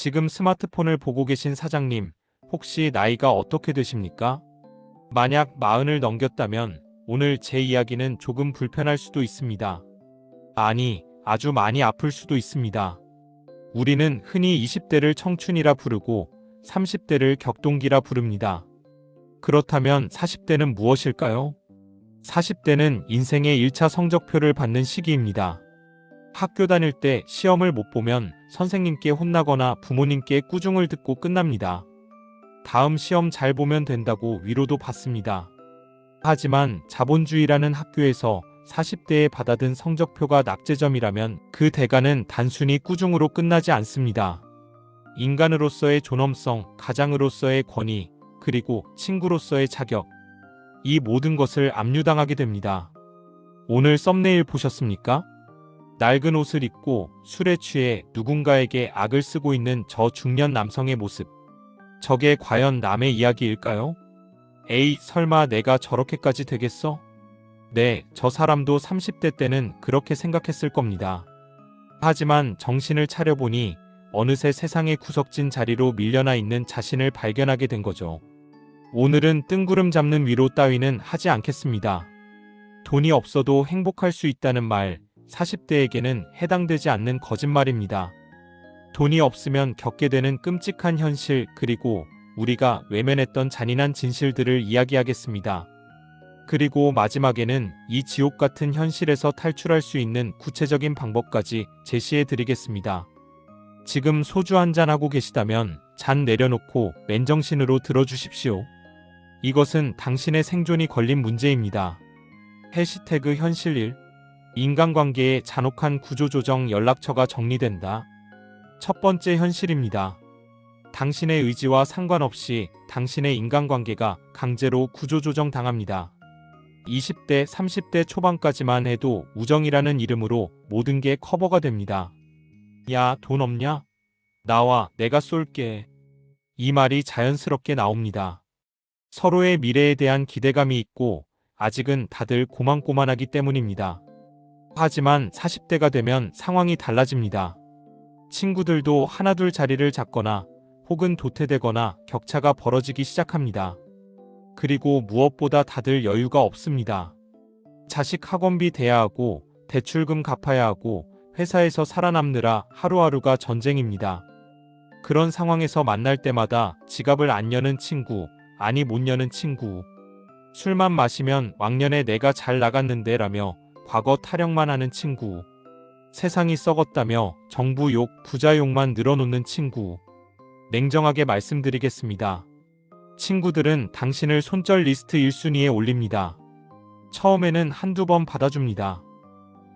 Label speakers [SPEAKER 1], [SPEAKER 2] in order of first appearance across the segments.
[SPEAKER 1] 지금 스마트폰을 보고 계신 사장님, 혹시 나이가 어떻게 되십니까? 만약 40을 넘겼다면 오늘 제 이야기는 조금 불편할 수도 있습니다. 아니, 아주 많이 아플 수도 있습니다. 우리는 흔히 20대를 청춘이라 부르고 30대를 격동기라 부릅니다. 그렇다면 40대는 무엇일까요? 40대는 인생의 1차 성적표를 받는 시기입니다. 학교 다닐 때 시험을 못 보면 선생님께 혼나거나 부모님께 꾸중을 듣고 끝납니다. 다음 시험 잘 보면 된다고 위로도 받습니다. 하지만 자본주의라는 학교에서 40대에 받아든 성적표가 낙제점이라면 그 대가는 단순히 꾸중으로 끝나지 않습니다. 인간으로서의 존엄성, 가장으로서의 권위, 그리고 친구로서의 자격, 이 모든 것을 압류당하게 됩니다. 오늘 썸네일 보셨습니까? 낡은 옷을 입고 술에 취해 누군가에게 악을 쓰고 있는 저 중년 남성의 모습. 저게 과연 남의 이야기일까요? 에이, 설마 내가 저렇게까지 되겠어? 네, 저 사람도 30대 때는 그렇게 생각했을 겁니다. 하지만 정신을 차려보니 어느새 세상의 구석진 자리로 밀려나 있는 자신을 발견하게 된 거죠. 오늘은 뜬구름 잡는 위로 따위는 하지 않겠습니다. 돈이 없어도 행복할 수 있다는 말, 40대에게는 해당되지 않는 거짓말입니다. 돈이 없으면 겪게 되는 끔찍한 현실, 그리고 우리가 외면했던 잔인한 진실들을 이야기하겠습니다. 그리고 마지막에는 이 지옥 같은 현실에서 탈출할 수 있는 구체적인 방법까지 제시해 드리겠습니다. 지금 소주 한잔 하고 계시다면 잔 내려놓고 맨정신으로 들어주십시오. 이것은 당신의 생존이 걸린 문제입니다. 해시태그 현실 1. 인간관계의 잔혹한 구조조정 연락처가 정리된다. 첫 번째 현실입니다. 당신의 의지와 상관없이 당신의 인간관계가 강제로 구조조정 당합니다. 20대, 30대 초반까지만 해도 우정이라는 이름으로 모든 게 커버가 됩니다. 야, 돈 없냐? 나와, 내가 쏠게. 이 말이 자연스럽게 나옵니다. 서로의 미래에 대한 기대감이 있고 아직은 다들 고만고만하기 때문입니다. 하지만 40대가 되면 상황이 달라집니다. 친구들도 하나둘 자리를 잡거나 혹은 도태되거나 격차가 벌어지기 시작합니다. 그리고 무엇보다 다들 여유가 없습니다. 자식 학원비 대야 하고 대출금 갚아야 하고 회사에서 살아남느라 하루하루가 전쟁입니다. 그런 상황에서 만날 때마다 지갑을 안 여는 친구, 아니 못 여는 친구, 술만 마시면 왕년에 내가 잘 나갔는데 라며 과거 타령만 하는 친구, 세상이 썩었다며 정부 욕, 부자 욕만 늘어놓는 친구. 냉정하게 말씀드리겠습니다. 친구들은 당신을 손절 리스트 1순위에 올립니다. 처음에는 한두 번 받아줍니다.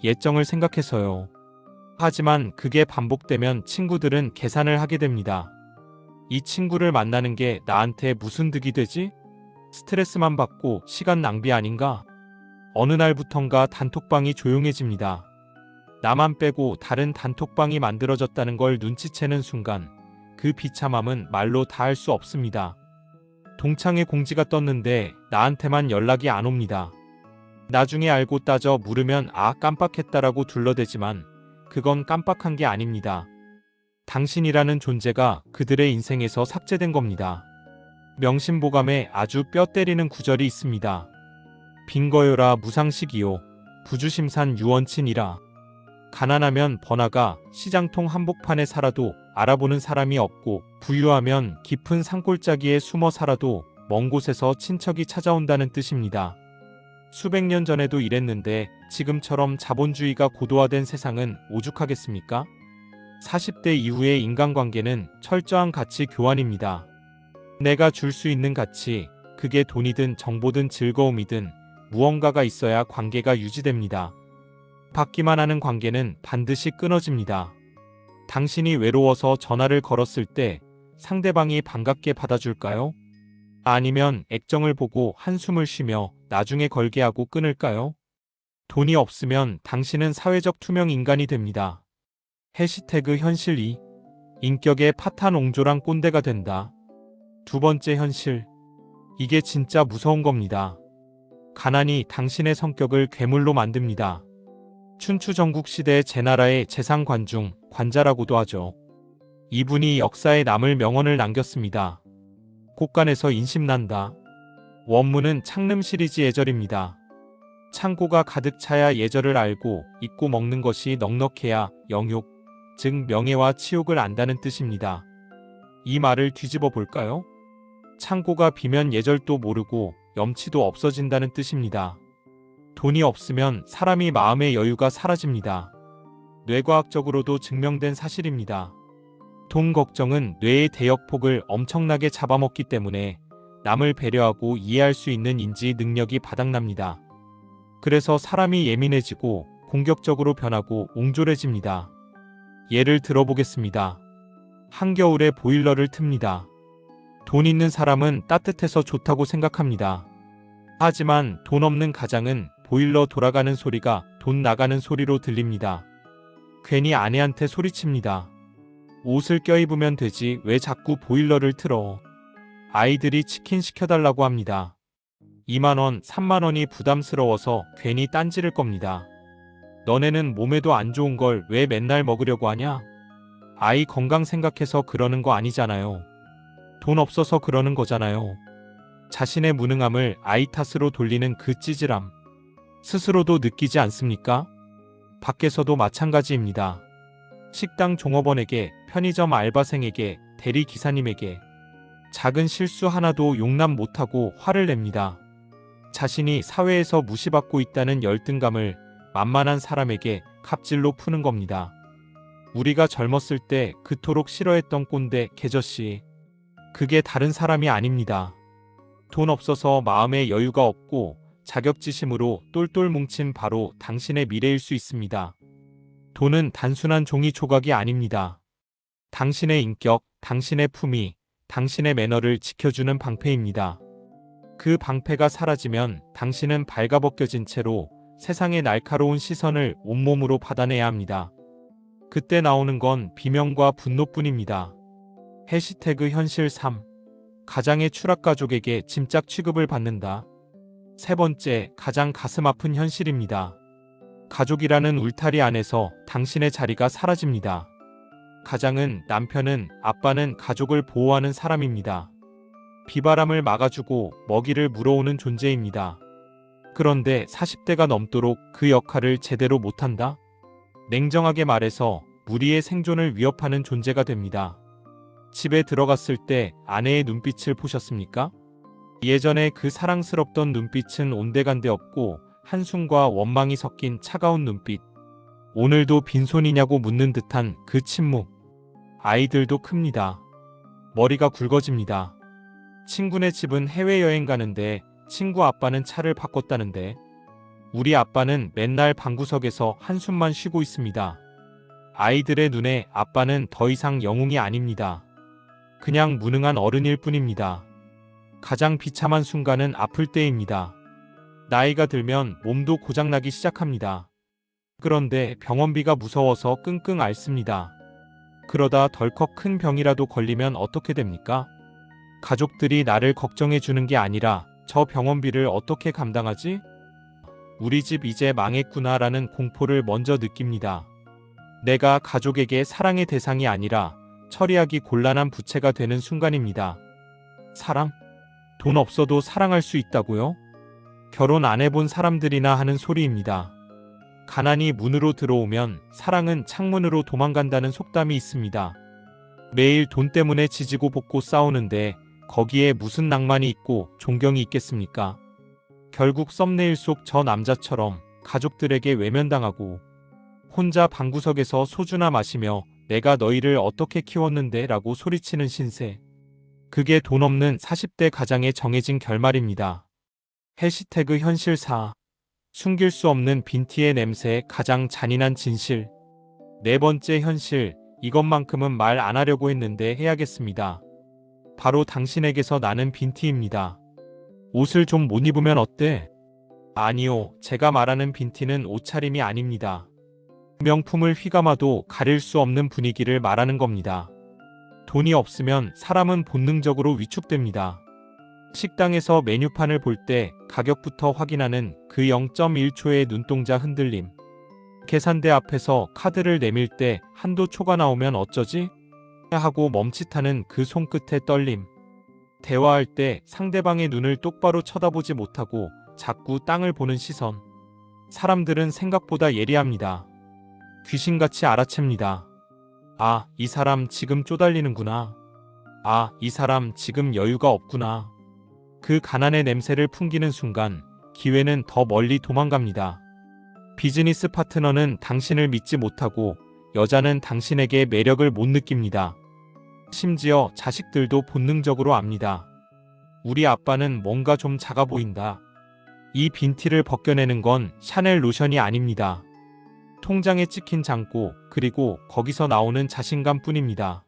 [SPEAKER 1] 예정을 생각해서요. 하지만 그게 반복되면 친구들은 계산을 하게 됩니다. 이 친구를 만나는 게 나한테 무슨 득이 되지? 스트레스만 받고 시간 낭비 아닌가? 어느 날부턴가 단톡방이 조용해집니다. 나만 빼고 다른 단톡방이 만들어졌다는 걸 눈치채는 순간 그 비참함은 말로 다 할 수 없습니다. 동창회 공지가 떴는데 나한테만 연락이 안 옵니다. 나중에 알고 따져 물으면 아 깜빡했다라고 둘러대지만 그건 깜빡한 게 아닙니다. 당신이라는 존재가 그들의 인생에서 삭제된 겁니다. 명심보감에 아주 뼈 때리는 구절이 있습니다. 빈거요라 무상식이요 부주심산 유언친이라. 가난하면 번화가 시장통 한복판에 살아도 알아보는 사람이 없고 부유하면 깊은 산골짜기에 숨어 살아도 먼 곳에서 친척이 찾아온다는 뜻입니다. 수백 년 전에도 이랬는데 지금처럼 자본주의가 고도화된 세상은 오죽하겠습니까? 40대 이후의 인간관계는 철저한 가치 교환입니다. 내가 줄 수 있는 가치, 그게 돈이든 정보든 즐거움이든 무언가가 있어야 관계가 유지됩니다. 받기만 하는 관계는 반드시 끊어집니다. 당신이 외로워서 전화를 걸었을 때 상대방이 반갑게 받아줄까요? 아니면 액정을 보고 한숨을 쉬며 나중에 걸게 하고 끊을까요? 돈이 없으면 당신은 사회적 투명 인간이 됩니다. 해시태그 현실 2. 인격의 파탄 옹졸한 꼰대가 된다. 두 번째 현실. 이게 진짜 무서운 겁니다. 가난이 당신의 성격을 괴물로 만듭니다. 춘추전국시대 제나라의 재상관중, 관자라고도 하죠. 이분이 역사에 남을 명언을 남겼습니다. 곳간에서 인심난다. 원문은 창름 시리즈 예절입니다. 창고가 가득 차야 예절을 알고 잊고 먹는 것이 넉넉해야 영육, 즉 명예와 치욕을 안다는 뜻입니다. 이 말을 뒤집어 볼까요? 창고가 비면 예절도 모르고 염치도 없어진다는 뜻입니다. 돈이 없으면 사람이 마음의 여유가 사라집니다. 뇌과학적으로도 증명된 사실입니다. 돈 걱정은 뇌의 대역폭을 엄청나게 잡아먹기 때문에 남을 배려하고 이해할 수 있는 인지 능력이 바닥납니다. 그래서 사람이 예민해지고 공격적으로 변하고 옹졸해집니다. 예를 들어보겠습니다. 한겨울에 보일러를 틉니다. 돈 있는 사람은 따뜻해서 좋다고 생각합니다. 하지만 돈 없는 가장은 보일러 돌아가는 소리가 돈 나가는 소리로 들립니다. 괜히 아내한테 소리칩니다. 옷을 껴입으면 되지 왜 자꾸 보일러를 틀어. 아이들이 치킨 시켜달라고 합니다. 2만원, 3만원이 부담스러워서 괜히 딴지를 겁니다. 너네는 몸에도 안 좋은 걸 왜 맨날 먹으려고 하냐? 아이 건강 생각해서 그러는 거 아니잖아요. 돈 없어서 그러는 거잖아요. 자신의 무능함을 아이 탓으로 돌리는 그 찌질함. 스스로도 느끼지 않습니까? 밖에서도 마찬가지입니다. 식당 종업원에게, 편의점 알바생에게, 대리기사님에게 작은 실수 하나도 용납 못하고 화를 냅니다. 자신이 사회에서 무시받고 있다는 열등감을 만만한 사람에게 갑질로 푸는 겁니다. 우리가 젊었을 때 그토록 싫어했던 꼰대, 개저씨. 그게 다른 사람이 아닙니다. 돈 없어서 마음에 여유가 없고 자격지심으로 똘똘 뭉친 바로 당신의 미래일 수 있습니다. 돈은 단순한 종이 조각이 아닙니다. 당신의 인격, 당신의 품위, 당신의 매너를 지켜주는 방패입니다. 그 방패가 사라지면 당신은 발가벗겨진 채로 세상의 날카로운 시선을 온몸으로 받아내야 합니다. 그때 나오는 건 비명과 분노뿐입니다. 해시태그 현실 3. 가장의 추락 가족에게 짐짝 취급을 받는다. 세 번째, 가장 가슴 아픈 현실입니다. 가족이라는 울타리 안에서 당신의 자리가 사라집니다. 가장은, 남편은, 아빠는 가족을 보호하는 사람입니다. 비바람을 막아주고 먹이를 물어오는 존재입니다. 그런데 40대가 넘도록 그 역할을 제대로 못한다? 냉정하게 말해서 무리의 생존을 위협하는 존재가 됩니다. 집에 들어갔을 때 아내의 눈빛을 보셨습니까? 예전에 그 사랑스럽던 눈빛은 온데간데 없고 한숨과 원망이 섞인 차가운 눈빛. 오늘도 빈손이냐고 묻는 듯한 그 침묵. 아이들도 큽니다. 머리가 굵어집니다. 친구네 집은 해외여행 가는데 친구 아빠는 차를 바꿨다는데 우리 아빠는 맨날 방구석에서 한숨만 쉬고 있습니다. 아이들의 눈에 아빠는 더 이상 영웅이 아닙니다. 그냥 무능한 어른일 뿐입니다. 가장 비참한 순간은 아플 때입니다. 나이가 들면 몸도 고장나기 시작합니다. 그런데 병원비가 무서워서 끙끙 앓습니다. 그러다 덜컥 큰 병이라도 걸리면 어떻게 됩니까? 가족들이 나를 걱정해 주는 게 아니라 저 병원비를 어떻게 감당하지? 우리 집 이제 망했구나라는 공포를 먼저 느낍니다. 내가 가족에게 사랑의 대상이 아니라 처리하기 곤란한 부채가 되는 순간입니다. 사랑? 돈 없어도 사랑할 수 있다고요? 결혼 안 해본 사람들이나 하는 소리입니다. 가난이 문으로 들어오면 사랑은 창문으로 도망간다는 속담이 있습니다. 매일 돈 때문에 지지고 볶고 싸우는데 거기에 무슨 낭만이 있고 존경이 있겠습니까? 결국 썸네일 속 저 남자처럼 가족들에게 외면당하고 혼자 방구석에서 소주나 마시며 내가 너희를 어떻게 키웠는데 라고 소리치는 신세. 그게 돈 없는 40대 가장의 정해진 결말입니다. 해시태그 현실 4. 숨길 수 없는 빈티의 냄새 가장 잔인한 진실. 네 번째 현실, 이것만큼은 말 안 하려고 했는데 해야겠습니다. 바로 당신에게서 나는 빈티입니다. 옷을 좀 못 입으면 어때? 아니요, 제가 말하는 빈티는 옷차림이 아닙니다. 명품을 휘감아도 가릴 수 없는 분위기를 말하는 겁니다. 돈이 없으면 사람은 본능적으로 위축됩니다. 식당에서 메뉴판을 볼 때 가격부터 확인하는 그 0.1초의 눈동자 흔들림. 계산대 앞에서 카드를 내밀 때 한도 초가 나오면 어쩌지? 하고 멈칫하는 그 손끝의 떨림. 대화할 때 상대방의 눈을 똑바로 쳐다보지 못하고 자꾸 땅을 보는 시선. 사람들은 생각보다 예리합니다. 귀신같이 알아챕니다. 아, 이 사람 지금 쪼달리는구나. 아, 이 사람 지금 여유가 없구나. 그 가난의 냄새를 풍기는 순간 기회는 더 멀리 도망갑니다. 비즈니스 파트너는 당신을 믿지 못하고 여자는 당신에게 매력을 못 느낍니다. 심지어 자식들도 본능적으로 압니다. 우리 아빠는 뭔가 좀 작아 보인다. 이 빈티를 벗겨내는 건 샤넬 로션이 아닙니다. 통장에 찍힌 장고, 그리고 거기서 나오는 자신감 뿐입니다.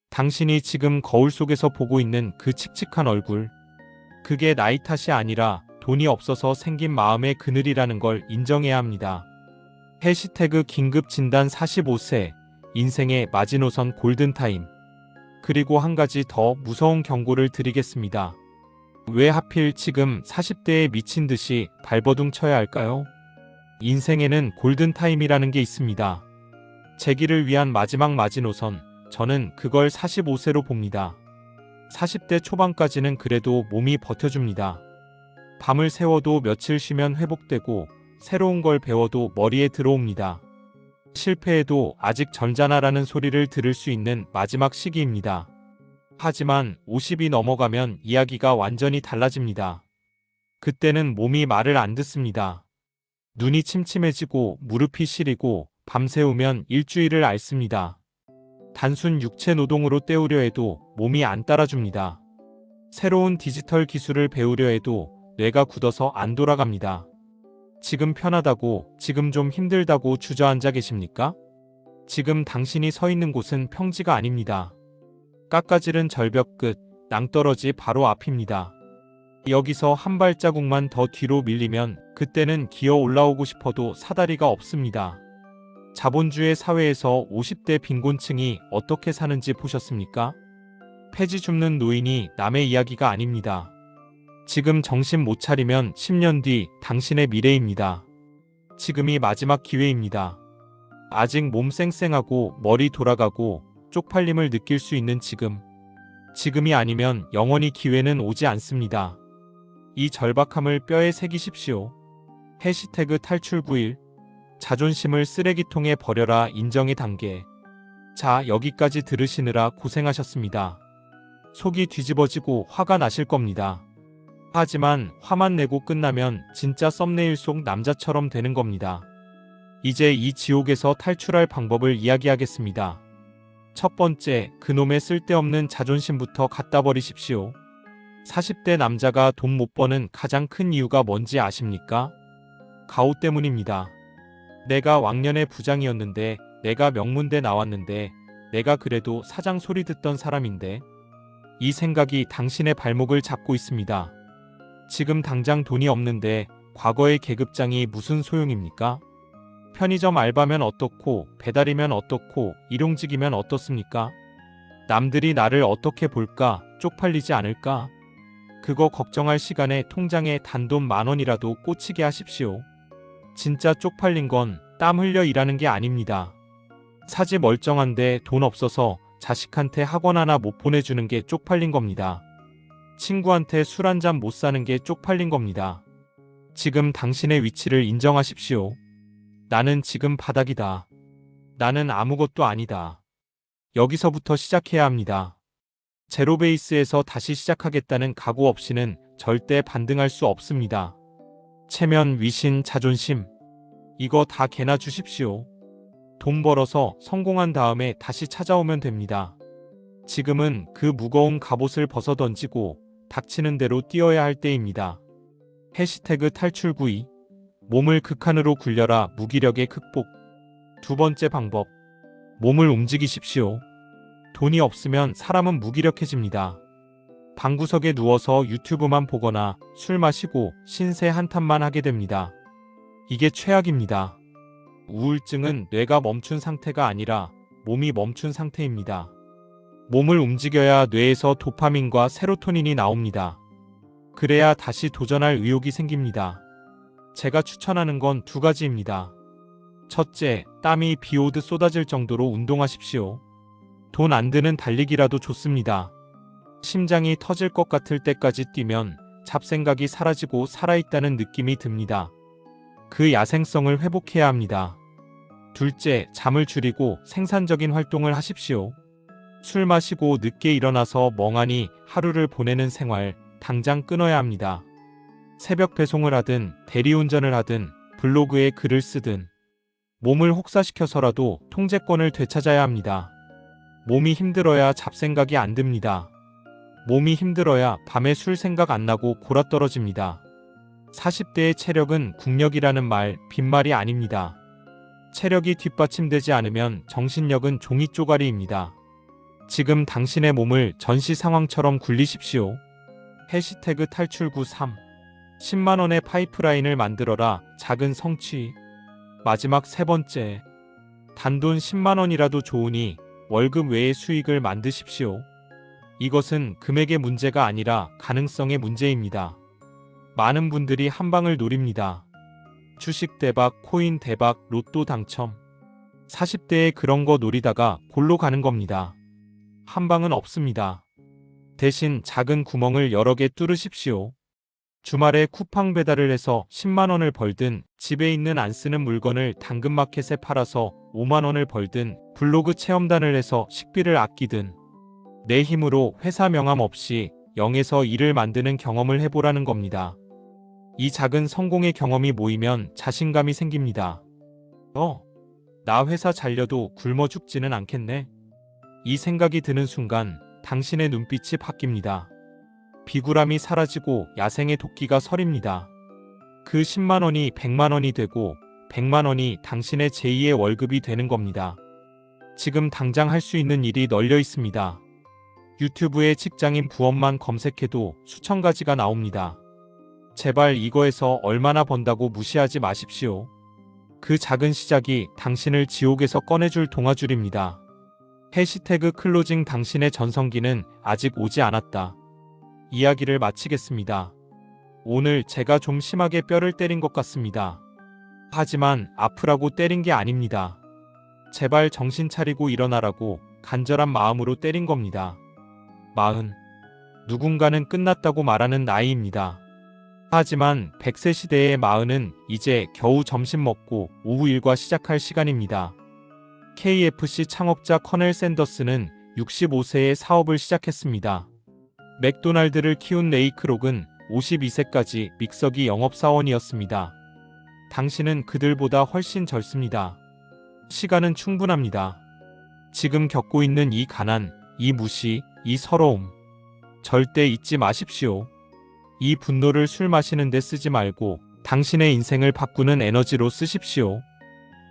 [SPEAKER 1] 당신이 지금 거울 속에서 보고 있는 그 칙칙한 얼굴. 그게 나이 탓이 아니라 돈이 없어서 생긴 마음의 그늘이라는 걸 인정해야 합니다. 해시태그 긴급 진단 45세, 인생의 마지노선 골든타임. 그리고 한 가지 더 무서운 경고를 드리겠습니다. 왜 하필 지금 40대에 미친 듯이 발버둥 쳐야 할까요? 인생에는 골든타임이라는 게 있습니다. 재기를 위한 마지막 마지노선, 저는 그걸 45세로 봅니다. 40대 초반까지는 그래도 몸이 버텨줍니다. 밤을 새워도 며칠 쉬면 회복되고 새로운 걸 배워도 머리에 들어옵니다. 실패해도 아직 전자나라는 소리를 들을 수 있는 마지막 시기입니다. 하지만 50이 넘어가면 이야기가 완전히 달라집니다. 그때는 몸이 말을 안 듣습니다. 눈이 침침해지고 무릎이 시리고 밤새우면 일주일을 앓습니다. 단순 육체 노동으로 때우려 해도 몸이 안 따라줍니다. 새로운 디지털 기술을 배우려 해도 뇌가 굳어서 안 돌아갑니다. 지금 편하다고, 지금 좀 힘들다고 주저앉아 계십니까? 지금 당신이 서 있는 곳은 평지가 아닙니다. 깎아지른 절벽 끝, 낭떠러지 바로 앞입니다. 여기서 한 발자국만 더 뒤로 밀리면 그때는 기어 올라오고 싶어도 사다리가 없습니다. 자본주의 사회에서 50대 빈곤층이 어떻게 사는지 보셨습니까? 폐지 줍는 노인이 남의 이야기가 아닙니다. 지금 정신 못 차리면 10년 뒤 당신의 미래입니다. 지금이 마지막 기회입니다. 아직 몸 쌩쌩하고 머리 돌아가고 쪽팔림을 느낄 수 있는 지금. 지금이 아니면 영원히 기회는 오지 않습니다. 이 절박함을 뼈에 새기십시오. 해시태그 탈출 9일. 자존심을 쓰레기통에 버려라 인정의 단계. 자, 여기까지 들으시느라 고생하셨습니다. 속이 뒤집어지고 화가 나실 겁니다. 하지만 화만 내고 끝나면 진짜 썸네일 속 남자처럼 되는 겁니다. 이제 이 지옥에서 탈출할 방법을 이야기하겠습니다. 첫 번째, 그놈의 쓸데없는 자존심부터 갖다 버리십시오. 40대 남자가 돈 못 버는 가장 큰 이유가 뭔지 아십니까? 가오 때문입니다. 내가 왕년에 부장이었는데, 내가 명문대 나왔는데, 내가 그래도 사장 소리 듣던 사람인데. 이 생각이 당신의 발목을 잡고 있습니다. 지금 당장 돈이 없는데 과거의 계급장이 무슨 소용입니까? 편의점 알바면 어떻고, 배달이면 어떻고, 일용직이면 어떻습니까? 남들이 나를 어떻게 볼까, 쪽팔리지 않을까? 그거 걱정할 시간에 통장에 단돈 10,000원이라도 꽂히게 하십시오. 진짜 쪽팔린 건 땀 흘려 일하는 게 아닙니다. 사지 멀쩡한데 돈 없어서 자식한테 학원 하나 못 보내주는 게 쪽팔린 겁니다. 친구한테 술 한 잔 못 사는 게 쪽팔린 겁니다. 지금 당신의 위치를 인정하십시오. 나는 지금 바닥이다. 나는 아무것도 아니다. 여기서부터 시작해야 합니다. 제로 베이스에서 다시 시작하겠다는 각오 없이는 절대 반등할 수 없습니다. 체면, 위신, 자존심. 이거 다 개나 주십시오. 돈 벌어서 성공한 다음에 다시 찾아오면 됩니다. 지금은 그 무거운 갑옷을 벗어던지고 닥치는 대로 뛰어야 할 때입니다. 해시태그 탈출 9위. 몸을 극한으로 굴려라 무기력의 극복. 두 번째 방법. 몸을 움직이십시오. 돈이 없으면 사람은 무기력해집니다. 방구석에 누워서 유튜브만 보거나 술 마시고 신세 한탄만 하게 됩니다. 이게 최악입니다. 우울증은 뇌가 멈춘 상태가 아니라 몸이 멈춘 상태입니다. 몸을 움직여야 뇌에서 도파민과 세로토닌이 나옵니다. 그래야 다시 도전할 의욕이 생깁니다. 제가 추천하는 건 두 가지입니다. 첫째, 땀이 비 오듯 쏟아질 정도로 운동하십시오. 돈 안 드는 달리기라도 좋습니다. 심장이 터질 것 같을 때까지 뛰면 잡생각이 사라지고 살아있다는 느낌이 듭니다. 그 야생성을 회복해야 합니다. 둘째, 잠을 줄이고 생산적인 활동을 하십시오. 술 마시고 늦게 일어나서 멍하니 하루를 보내는 생활, 당장 끊어야 합니다. 새벽 배송을 하든 대리운전을 하든 블로그에 글을 쓰든 몸을 혹사시켜서라도 통제권을 되찾아야 합니다. 몸이 힘들어야 잡생각이 안 듭니다. 몸이 힘들어야 밤에 술 생각 안 나고 골아떨어집니다. 40대의 체력은 국력이라는 말 빈말이 아닙니다. 체력이 뒷받침되지 않으면 정신력은 종이 쪼가리입니다. 지금 당신의 몸을 전시 상황처럼 굴리십시오. 해시태그 탈출93 10만원의 파이프라인을 만들어라. 작은 성취. 마지막 세 번째. 단돈 10만원이라도 좋으니 월급 외의 수익을 만드십시오. 이것은 금액의 문제가 아니라 가능성의 문제입니다. 많은 분들이 한 방을 노립니다. 주식 대박, 코인 대박, 로또 당첨. 40대에 그런 거 노리다가 골로 가는 겁니다. 한 방은 없습니다. 대신 작은 구멍을 여러 개 뚫으십시오. 주말에 쿠팡 배달을 해서 10만원을 벌든 집에 있는 안 쓰는 물건을 당근마켓에 팔아서 5만원을 벌든 블로그 체험단을 해서 식비를 아끼든 내 힘으로 회사 명함 없이 0에서 1을 만드는 경험을 해보라는 겁니다. 이 작은 성공의 경험이 모이면 자신감이 생깁니다. 나 회사 잘려도 굶어 죽지는 않겠네. 이 생각이 드는 순간 당신의 눈빛이 바뀝니다. 비굴함이 사라지고 야생의 도끼가 서립니다. 그 10만원이 100만원이 되고 100만원이 당신의 제2의 월급이 되는 겁니다. 지금 당장 할 수 있는 일이 널려 있습니다. 유튜브에 직장인 부업만 검색해도 수천 가지가 나옵니다. 제발 이거에서 얼마나 번다고 무시하지 마십시오. 그 작은 시작이 당신을 지옥에서 꺼내줄 동아줄입니다. 해시태그 클로징 당신의 전성기는 아직 오지 않았다. 이야기를 마치겠습니다. 오늘 제가 좀 심하게 뼈를 때린 것 같습니다. 하지만 아프라고 때린 게 아닙니다. 제발 정신 차리고 일어나라고 간절한 마음으로 때린 겁니다. 40. 누군가는 끝났다고 말하는 나이입니다. 하지만 100세 시대의 40은 이제 겨우 점심 먹고 오후 일과 시작할 시간입니다. KFC 창업자 커넬 샌더스는 65세에 사업을 시작했습니다. 맥도날드를 키운 레이 크록은 52세까지 믹서기 영업사원이었습니다. 당신은 그들보다 훨씬 젊습니다. 시간은 충분합니다. 지금 겪고 있는 이 가난, 이 무시, 이 서러움. 절대 잊지 마십시오. 이 분노를 술 마시는 데 쓰지 말고 당신의 인생을 바꾸는 에너지로 쓰십시오.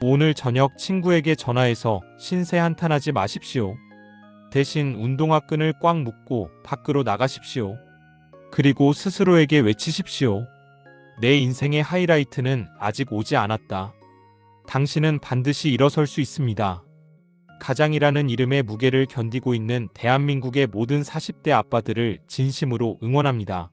[SPEAKER 1] 오늘 저녁 친구에게 전화해서 신세 한탄하지 마십시오. 대신 운동화 끈을 꽉 묶고 밖으로 나가십시오. 그리고 스스로에게 외치십시오. 내 인생의 하이라이트는 아직 오지 않았다. 당신은 반드시 일어설 수 있습니다. 가장이라는 이름의 무게를 견디고 있는 대한민국의 모든 40대 아빠들을 진심으로 응원합니다.